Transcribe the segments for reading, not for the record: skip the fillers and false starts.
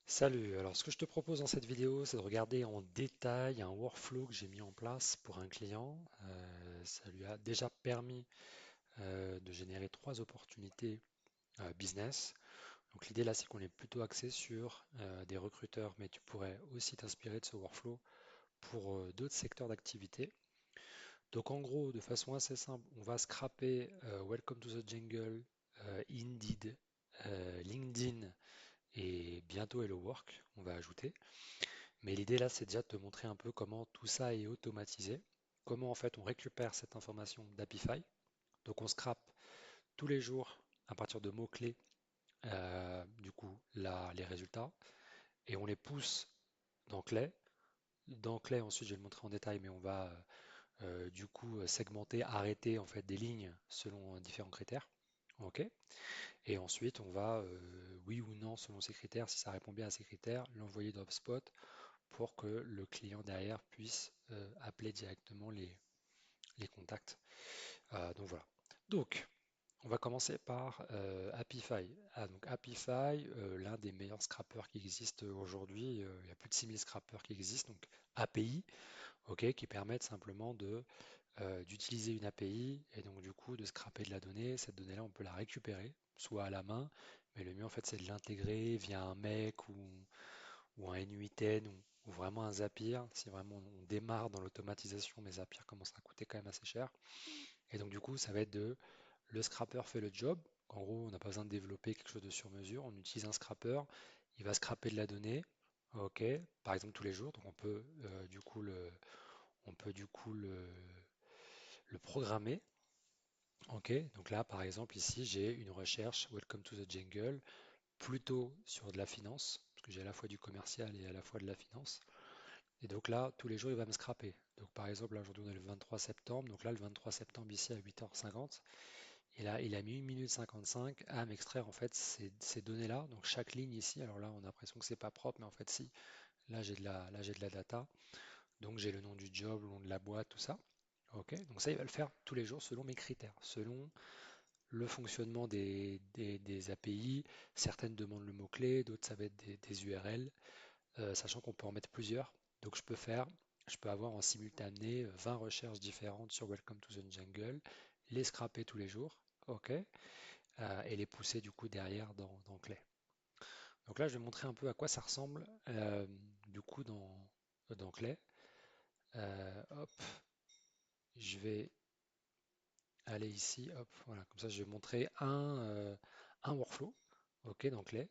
Salut, alors ce que je te propose dans cette vidéo, c'est de regarder en détail un workflow que j'ai mis en place pour un client. Ça lui a déjà permis de générer trois opportunités business. Donc l'idée là, c'est qu'on est plutôt axé sur des recruteurs, mais tu pourrais aussi t'inspirer de ce workflow pour d'autres secteurs d'activité. Donc en gros, de façon assez simple, on va scraper Welcome to the Jungle, Indeed, LinkedIn et bientôt Hello Work, on va ajouter. Mais l'idée là, c'est déjà de te montrer un peu comment tout ça est automatisé, comment en fait on récupère cette information d'Apify. Donc on scrape tous les jours à partir de mots-clés, du coup, les résultats, et on les pousse dans Clay. Dans Clay, ensuite, je vais le montrer en détail, mais on va du coup segmenter, arrêter en fait des lignes selon différents critères. Ok. Et ensuite, on va, oui ou non, selon ces critères, si ça répond bien à ces critères, l'envoyer dans HubSpot pour que le client derrière puisse appeler directement les contacts. Donc voilà. Donc, on va commencer par Apify. Donc Apify, l'un des meilleurs scrappers qui existent aujourd'hui. Il y a plus de 6000 scrappers qui existent. Donc API, ok, qui permettent simplement d'utiliser une API et donc du coup de scraper de la donnée. Cette donnée-là, on peut la récupérer, soit à la main, mais le mieux en fait c'est de l'intégrer via un MEC ou un N8N ou vraiment un Zapier. Si vraiment on démarre dans l'automatisation, mais Zapier commence à coûter quand même assez cher. Et donc du coup, ça va être le scrapper fait le job. En gros, on n'a pas besoin de développer quelque chose de sur mesure. On utilise un scrapper, il va scraper de la donnée, ok, par exemple tous les jours. Donc on peut du coup le programmer. Ok, donc là par exemple ici j'ai une recherche Welcome to the Jungle plutôt sur de la finance, parce que j'ai à la fois du commercial et à la fois de la finance. Et donc là, tous les jours, il va me scraper. Donc par exemple, là aujourd'hui on est le 23 septembre, donc là le 23 septembre ici à 8h50, et là il a mis 1 minute 55 à m'extraire en fait ces données-là. Donc chaque ligne ici, alors là on a l'impression que c'est pas propre, mais en fait si, là j'ai de la data, donc j'ai le nom du job, le nom de la boîte, tout ça. Ok, donc ça il va le faire tous les jours selon mes critères, selon le fonctionnement des API. Certaines demandent le mot-clé, d'autres ça va être des URL, sachant qu'on peut en mettre plusieurs. Donc je peux avoir en simultané 20 recherches différentes sur Welcome to the Jungle, les scraper tous les jours, ok, et les pousser du coup derrière dans Clay. Donc là, je vais montrer un peu à quoi ça ressemble du coup dans Clay. Hop, je vais aller ici, hop, voilà, comme ça je vais montrer un workflow, ok, dans Clay,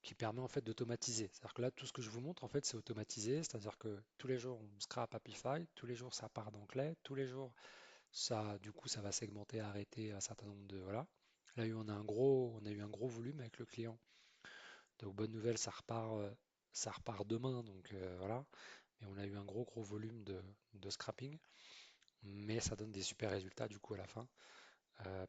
qui permet en fait d'automatiser. C'est-à-dire que là, tout ce que je vous montre, en fait, c'est automatisé. C'est-à-dire que tous les jours, on scrape Apify, tous les jours, ça part dans Clay, tous les jours, ça, du coup, ça va segmenter, arrêter un certain nombre de, voilà. Là, on a eu un gros volume avec le client. Donc, bonne nouvelle, ça repart demain. Donc, voilà. Et on a eu un gros volume de scrapping. Mais ça donne des super résultats, du coup, à la fin.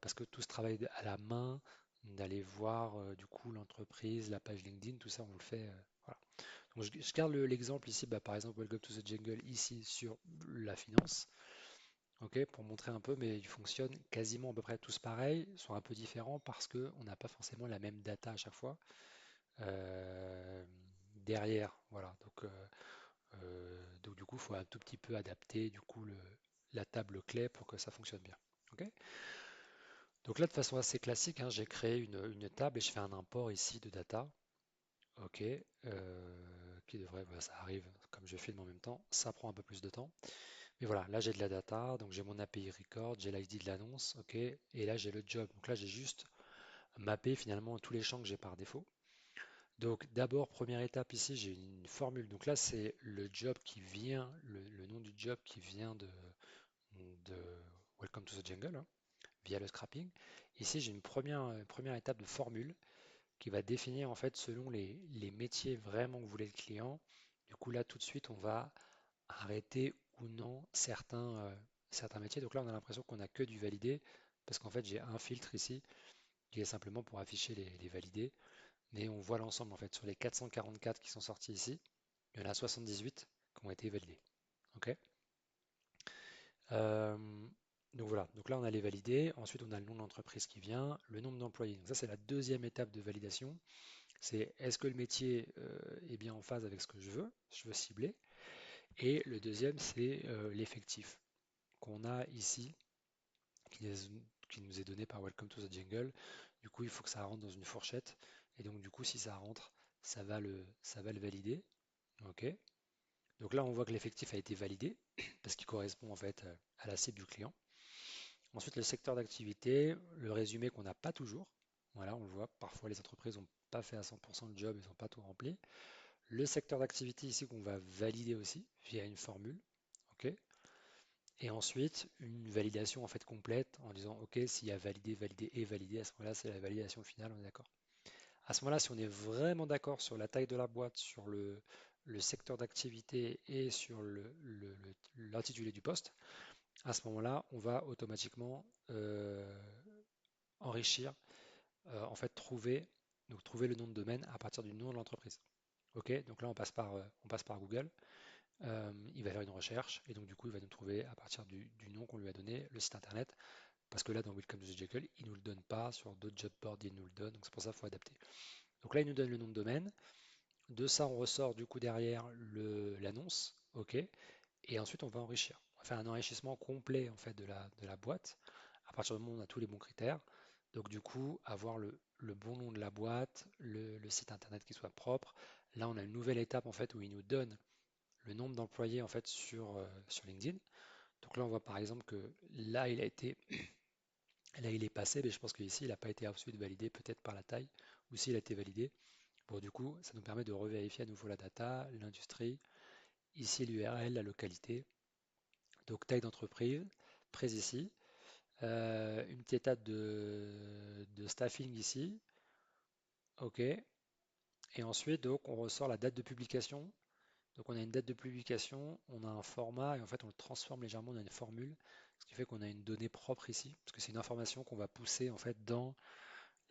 Parce que tout ce travail à la main, d'aller voir, du coup, l'entreprise, la page LinkedIn, tout ça, on le fait. Voilà. Donc, je garde l'exemple ici, bah, par exemple, Welcome to the Jungle, ici sur la finance, ok, pour montrer un peu, mais ils fonctionnent quasiment à peu près tous pareil, sont un peu différents parce qu'on n'a pas forcément la même data à chaque fois euh, derrière. Voilà, donc du coup, il faut un tout petit peu adapter du coup la table clé pour que ça fonctionne bien. Ok. Donc là, de façon assez classique, hein, j'ai créé une table et je fais un import ici de data. Ok, qui devrait, voilà, ça arrive comme je filme en même temps, ça prend un peu plus de temps. Mais voilà, là j'ai de la data, donc j'ai mon API record, j'ai l'ID de l'annonce, ok, et là j'ai le job. Donc là j'ai juste mappé finalement tous les champs que j'ai par défaut. Donc d'abord, première étape ici, j'ai une formule. Donc là c'est le job qui vient, le nom du job qui vient de Welcome to the Jungle, hein, via le scrapping. Ici j'ai une première étape de formule qui va définir en fait selon les métiers vraiment que voulait le client. Du coup là tout de suite on va arrêter ou non certains métiers. Donc là, on a l'impression qu'on n'a que du validé, parce qu'en fait, j'ai un filtre ici qui est simplement pour afficher les validés. Mais on voit l'ensemble, en fait, sur les 444 qui sont sortis ici, il y en a 78 qui ont été validés. OK. Euh, donc voilà, donc là on a les validés, ensuite on a le nom de l'entreprise qui vient, le nombre d'employés. Donc ça c'est la deuxième étape de validation. C'est est-ce que le métier est bien en phase avec ce que je veux cibler. Et le deuxième, c'est l'effectif qu'on a ici, qui, qui nous est donné par Welcome to the Jungle. Du coup, il faut que ça rentre dans une fourchette. Et donc, du coup, si ça rentre, ça va le valider. OK. Donc là, on voit que l'effectif a été validé parce qu'il correspond en fait à la cible du client. Ensuite, le secteur d'activité, le résumé qu'on n'a pas toujours. Voilà, on le voit, parfois les entreprises n'ont pas fait à 100% le job, ils n'ont pas tout rempli. Le secteur d'activité ici qu'on va valider aussi via une formule. OK. Et ensuite, une validation en fait complète en disant OK, s'il y a validé, validé et validé, à ce moment-là, c'est la validation finale, on est d'accord. À ce moment-là, si on est vraiment d'accord sur la taille de la boîte, sur le secteur d'activité et sur l'intitulé du poste, à ce moment-là, on va automatiquement enrichir, en fait trouver le nom de domaine à partir du nom de l'entreprise. OK, donc là on passe par Google. Il va faire une recherche et donc du coup il va nous trouver à partir du nom qu'on lui a donné le site internet. Parce que là dans Welcome to the Jekyll, il ne nous le donne pas, sur d'autres job boards il nous le donne, donc c'est pour ça qu'il faut adapter. Donc là il nous donne le nom de domaine. De ça on ressort du coup derrière l'annonce, OK, et ensuite on va enrichir. On va faire un enrichissement complet en fait de la boîte à partir du moment où on a tous les bons critères. Donc du coup, avoir le bon nom de la boîte, le site internet qui soit propre. Là, on a une nouvelle étape en fait où il nous donne le nombre d'employés en fait sur LinkedIn. Donc là, on voit par exemple que là, là, il est passé, mais je pense qu'ici, il n'a pas été ensuite validé peut-être par la taille, ou s'il a été validé. Bon, du coup, ça nous permet de revérifier à nouveau la data, l'industrie, ici l'URL, la localité. Donc taille d'entreprise, prise ici. Une petite étape de staffing ici. OK. Et ensuite, donc, on ressort la date de publication. Donc, on a une date de publication, on a un format et en fait, on le transforme légèrement, on a une formule, ce qui fait qu'on a une donnée propre ici, parce que c'est une information qu'on va pousser en fait dans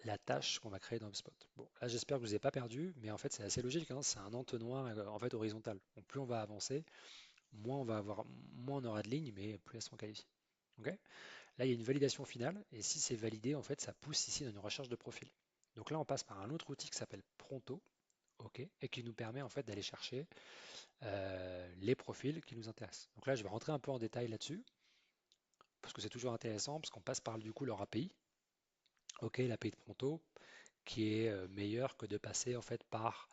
la tâche qu'on va créer dans HubSpot. Bon, là, j'espère que je vous ai pas perdu, mais en fait, c'est assez logique, hein, c'est un entonnoir en fait horizontal. Donc, plus on va avancer, moins on aura de lignes, mais plus elles seront qualifiées. OK. Là, il y a une validation finale, et si c'est validé, en fait, ça pousse ici dans une recherche de profil. Donc là, on passe par un autre outil qui s'appelle Pronto, OK, et qui nous permet en fait d'aller chercher les profils qui nous intéressent. Donc là, je vais rentrer un peu en détail là-dessus, parce que c'est toujours intéressant, parce qu'on passe par du coup leur API, OK, l'API de Pronto, qui est meilleure que de passer en fait par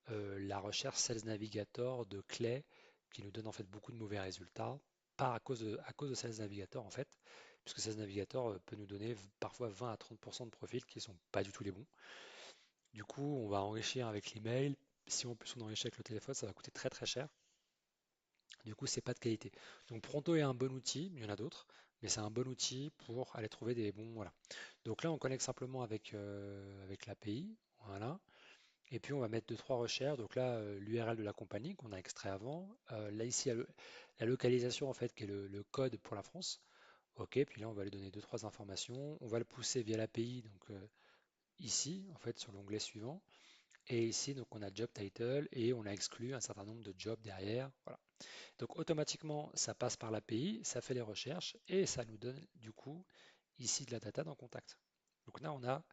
la recherche Sales Navigator de Clay, qui nous donne en fait beaucoup de mauvais résultats, pas à cause de Sales Navigator en fait, puisque Sales Navigator peut nous donner parfois 20 à 30% de profils qui ne sont pas du tout les bons. Du coup, on va enrichir avec l'email. Si en plus on enrichit avec le téléphone, ça va coûter très très cher. Du coup, c'est pas de qualité. Donc Pronto est un bon outil, il y en a d'autres, mais c'est un bon outil pour aller trouver des bons. Voilà. Donc là, on connecte simplement avec l'API. Voilà. Et puis on va mettre deux, trois recherches. Donc là, l'URL de la compagnie qu'on a extrait avant. Là, ici, il y a la localisation en fait, qui est le code pour la France. OK, puis là, on va lui donner deux, trois informations. On va le pousser via l'API, donc ici, en fait, sur l'onglet suivant. Et ici, donc on a Job Title et on a exclu un certain nombre de jobs derrière. Voilà. Donc automatiquement, ça passe par l'API, ça fait les recherches et ça nous donne du coup ici de la data dans Contact. Donc là, on a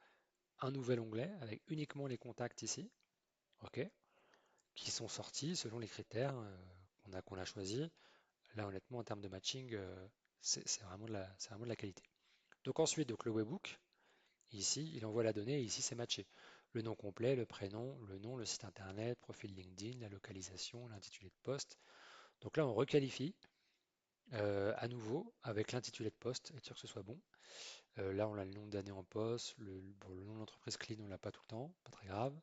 un nouvel onglet avec uniquement les contacts ici, ok, qui sont sortis selon les critères qu'on a choisis. Là, honnêtement, en termes de matching, c'est vraiment c'est vraiment de la qualité. Donc ensuite, donc le webhook, ici, il envoie la donnée et ici, c'est matché. Le nom complet, le prénom, le nom, le site internet, profil LinkedIn, la localisation, l'intitulé de poste. Donc là, on requalifie à nouveau avec l'intitulé de poste, être sûr que ce soit bon. Là, on a le nombre d'années en poste, bon, le nom de l'entreprise clean, on l'a pas tout le temps, pas très grave.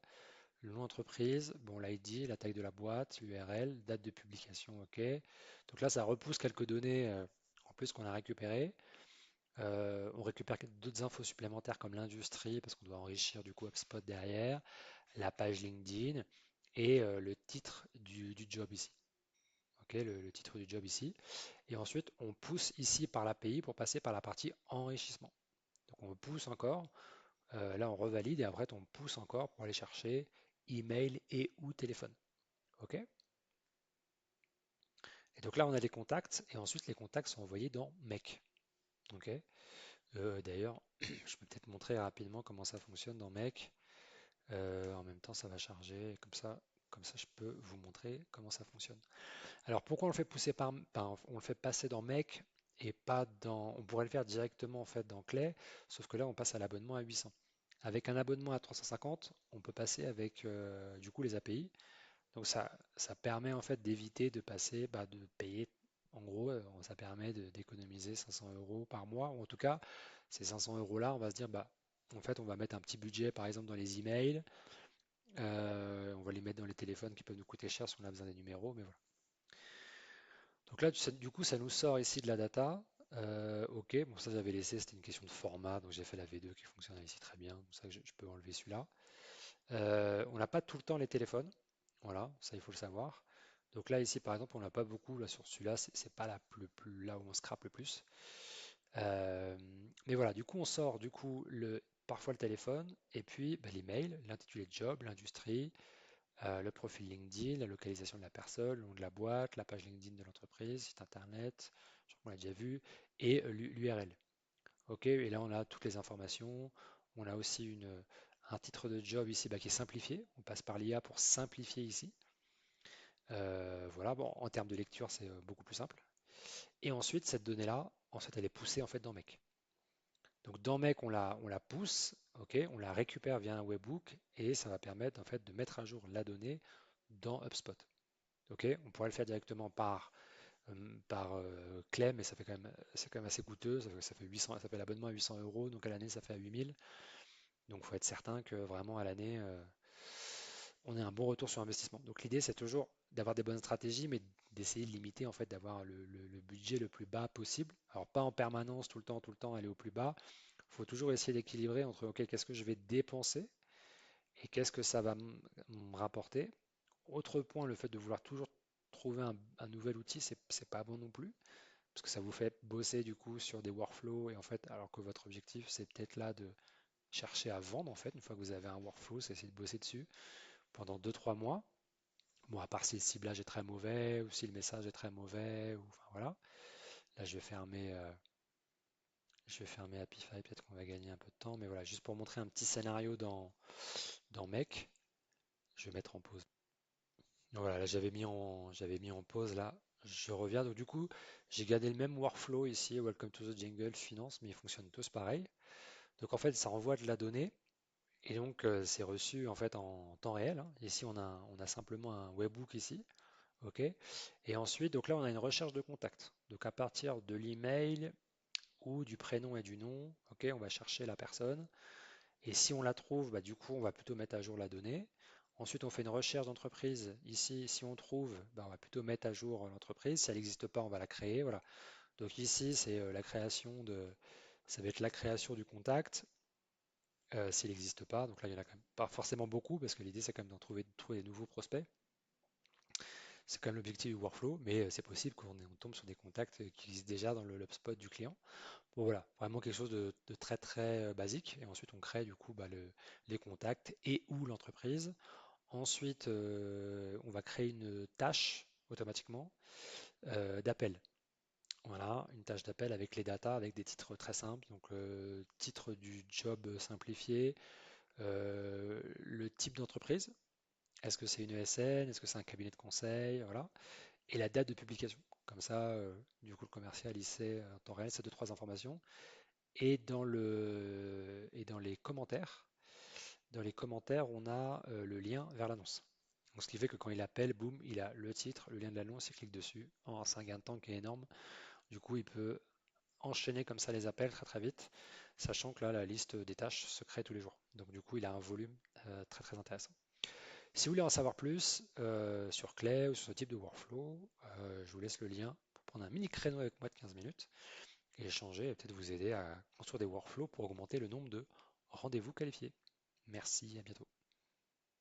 Le nom d'entreprise, bon, l'ID, la taille de la boîte, l'URL, date de publication, ok. Donc là, ça repousse quelques données en plus qu'on a récupérées. On récupère d'autres infos supplémentaires comme l'industrie, parce qu'on doit enrichir du coup HubSpot derrière, la page LinkedIn et le titre du job ici. Ok, le titre du job ici. Et ensuite, on pousse ici par l'API pour passer par la partie enrichissement. Donc on pousse encore, là on revalide et après on pousse encore pour aller chercher email et ou téléphone. Ok? Et donc là on a les contacts et ensuite les contacts sont envoyés dans Make. Ok? D'ailleurs, je peux peut-être montrer rapidement comment ça fonctionne dans Make. En même temps, ça va charger. Comme ça, je peux vous montrer comment ça fonctionne. Alors, pourquoi on le fait pousser on le fait passer dans Make et pas dans. On pourrait le faire directement en fait dans Clay, sauf que là, on passe à l'abonnement à 800. Avec un abonnement à 350, on peut passer avec du coup les API. Donc ça permet en fait d'éviter de passer, de payer. En gros, ça permet d'économiser 500 euros par mois. Ou en tout cas, ces 500 euros-là, on va se dire, en fait, on va mettre un petit budget, par exemple, dans les emails. On va les mettre dans les téléphones qui peuvent nous coûter cher si on a besoin des numéros. Mais voilà. Donc là, du coup, ça nous sort ici de la data. Ok, bon, ça j'avais laissé, c'était une question de format. Donc j'ai fait la V2 qui fonctionne ici très bien. Donc ça, je peux enlever celui-là. On n'a pas tout le temps les téléphones. Voilà, ça il faut le savoir. Donc là, ici, par exemple, on n'a pas beaucoup. Là, sur celui-là, c'est pas là où on scrape le plus. Euh, mais voilà, du coup, on sort du coup parfois le téléphone et puis l'email, l'intitulé de job, l'industrie, le profil LinkedIn, la localisation de la personne, le nom de la boîte, la page LinkedIn de l'entreprise, site internet, je crois qu'on l'a déjà vu, et l'URL. Ok, et là on a toutes les informations. On a aussi un titre de job ici qui est simplifié. On passe par l'IA pour simplifier ici. Voilà, bon, en termes de lecture, c'est beaucoup plus simple. Et ensuite, cette donnée-là, ensuite, elle est poussée en fait dans Make. Donc dans Make, on la pousse, ok, on la récupère via un webhook et ça va permettre en fait de mettre à jour la donnée dans HubSpot. Ok, on pourrait le faire directement par Clem, mais c'est quand même assez coûteux. Ça fait 800, ça fait l'abonnement à 800 euros, donc à l'année ça fait à 8000. Donc il faut être certain que vraiment à l'année, on ait un bon retour sur investissement. Donc l'idée c'est toujours d'avoir des bonnes stratégies, mais d'essayer de limiter en fait, d'avoir le budget le plus bas possible. Alors pas en permanence tout le temps aller au plus bas. Il faut toujours essayer d'équilibrer entre ok, qu'est-ce que je vais dépenser et qu'est-ce que ça va me rapporter. Autre point, le fait de vouloir toujours trouver un nouvel outil, c'est pas bon non plus, parce que ça vous fait bosser du coup sur des workflows et en fait, alors que votre objectif c'est peut-être là de chercher à vendre en fait, une fois que vous avez un workflow, c'est essayer de bosser dessus pendant 2 3 mois. Bon, à part si le ciblage est très mauvais ou si le message est très mauvais, ou enfin voilà. Là, je vais fermer Apify, peut-être qu'on va gagner un peu de temps, mais voilà, juste pour montrer un petit scénario dans Mec, je vais mettre en pause. Donc voilà, là j'avais mis en pause là. Je reviens. Donc du coup, j'ai gardé le même workflow ici, Welcome to the Jungle Finance, mais ils fonctionnent tous pareil. Donc en fait, ça envoie de la donnée et donc c'est reçu en fait en temps réel, hein. Ici, on a simplement un webhook ici, ok. Et ensuite, donc là, on a une recherche de contact. Donc à partir de l'email ou du prénom et du nom, ok, on va chercher la personne. Et si on la trouve, du coup, on va plutôt mettre à jour la donnée. Ensuite, on fait une recherche d'entreprise. Ici, si on trouve, on va plutôt mettre à jour l'entreprise. Si elle n'existe pas, on va la créer. Voilà. Donc ici, c'est ça va être la création du contact s'il n'existe pas. Donc là, il n'y en a quand même pas forcément beaucoup parce que l'idée, c'est quand même de trouver des nouveaux prospects. C'est quand même l'objectif du workflow, mais c'est possible qu'on tombe sur des contacts qui existent déjà dans le HubSpot du client. Bon, voilà, vraiment quelque chose de très très basique. Et ensuite, on crée du coup les contacts et ou l'entreprise. Ensuite, on va créer une tâche automatiquement d'appel. Voilà, une tâche d'appel avec les datas, avec des titres très simples. Donc, titre du job simplifié, le type d'entreprise. Est-ce que c'est une ESN? Est-ce que c'est un cabinet de conseil? Voilà. Et la date de publication. Comme ça, du coup, le commercial, il sait en temps réel ces deux, trois informations. Et dans les commentaires, on a le lien vers l'annonce. Donc, ce qui fait que quand il appelle, boum, il a le titre, le lien de l'annonce, il clique dessus. C'est un gain de temps qui est énorme. Du coup, il peut enchaîner comme ça les appels très très vite, sachant que là, la liste des tâches se crée tous les jours. Donc, du coup, il a un volume très très intéressant. Si vous voulez en savoir plus sur Clay ou sur ce type de workflow, je vous laisse le lien pour prendre un mini créneau avec moi de 15 minutes et échanger et peut-être vous aider à construire des workflows pour augmenter le nombre de rendez-vous qualifiés. Merci, à bientôt.